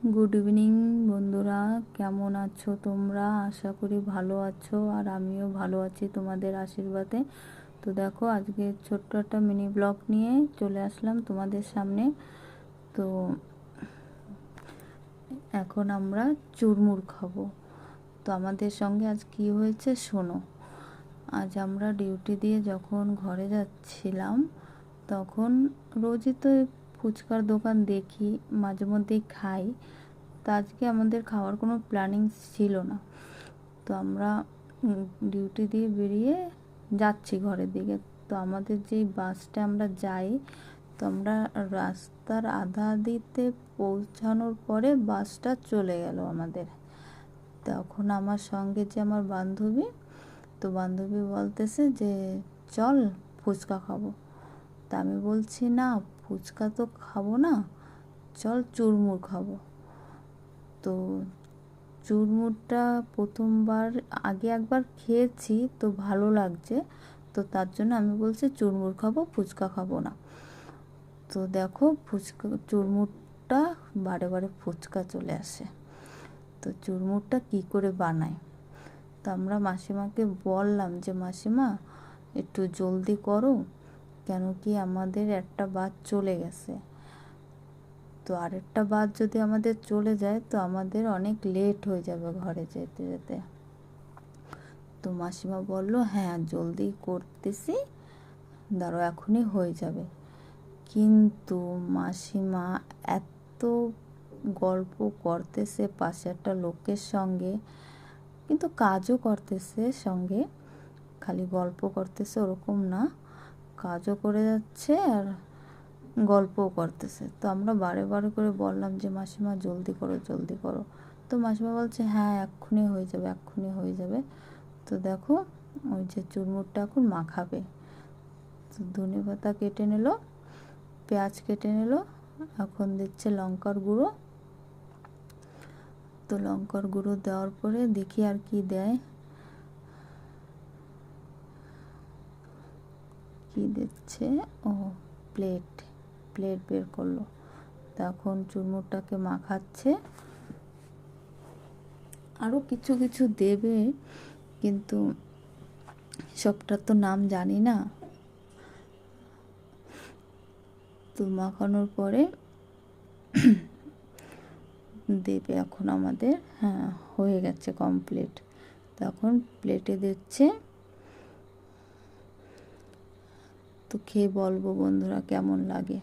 Good evening বন্ধুরা, কেমন আছো তোমরা? আশা করি ভালো আছো, আর আমিও ভালো আছি তোমাদের আশীর্বাদে। তো দেখো, আজকে ছোট্ট একটা মিনি ব্লগ নিয়ে চলে আসলাম তোমাদের সামনে। তো এখন আমরা চুরমুর খাবো। তো আমাদের সঙ্গে আজ কি হয়েছে শোনো। আজ আমরা ডিউটি দিয়ে যখন ঘরে যাচ্ছিলাম, তখন রোজই তো ফুচকার দোকান দেখি, মাঝে মধ্যেই খাই। তো আজকে আমাদের খাওয়ার কোনো প্ল্যানিং ছিল না। তো আমরা ডিউটি দিয়ে বেরিয়ে যাচ্ছি ঘরের দিকে। তো আমাদের যেই বাসটা আমরা যাই, তো আমরা রাস্তার আধা আধিতে পৌঁছানোর পরে বাসটা চলে গেল আমাদের। তখন আমার সঙ্গে যে আমার বান্ধবী, তো বান্ধবী বলতেছে যে চল ফুচকা খাবো। তা আমি বলছি না, ফুচকা তো খাবো না, চল চুরমুর খাবো। তো চুরমুরটা প্রথমবার, আগে একবার খেয়েছি তো ভালো লাগছে, তো তার জন্য আমি বলছি চুরমুর খাবো, ফুচকা খাবো না। তো দেখো, ফুচকা চুরমুরটা বারে বারে ফুচকা চলে আসে। তো চুরমুরটা কি করে বানায়, তো আমরা মাসিমাকে বললাম যে মাসিমা একটু জলদি করো, কেন কি আমাদের একটা বাস চলে গেছে। তো আরেকটা বাস যদি আমাদের চলে যায় তো আমাদের অনেক লেট হয়ে যাবে ঘরে যেতে যেতে। তো মাসিমা বলল হ্যাঁ জলদি করতেছি, দাঁড়াও এখনই হয়ে যাবে। কিন্তু মাসিমা এত গল্প করতেছে পাশে একটা লোকের সঙ্গে, কিন্তু কাজও করতেছে সঙ্গে, খালি গল্প করতেছে ওরকম না, কাজও করে যাচ্ছে আর গল্পও করতেছে। তো আমরা বারে বারে করে বললাম যে মাসিমা জলদি করো জলদি করো। তো মাসিমা বলছে হ্যাঁ এক্ষুনি হয়ে যাবে, এক্ষুনি হয়ে যাবে। তো দেখো, ওই যে চুরমুরটা এখন মাখাবে। তো ধনেপাতা কেটে নিল, পেঁয়াজ কেটে নিল, এখন দিচ্ছে লঙ্কার গুঁড়ো। তো লঙ্কার গুঁড়ো দেওয়ার পরে দেখি আর কি দেয়, কি দিচ্ছে, ও প্লেট প্লেট বের করলো। তখন চুরমুরটাকে মাখাচ্ছে, আরও কিছু কিছু দেবে কিন্তু সবটার তো নাম জানি না। তো মাখানোর পরে দেবে এখন আমাদের, হ্যাঁ হয়ে গেছে কমপ্লিট। তখন প্লেটে দিচ্ছে। তো খেয়ে বলবো বন্ধুরা কেমন লাগে।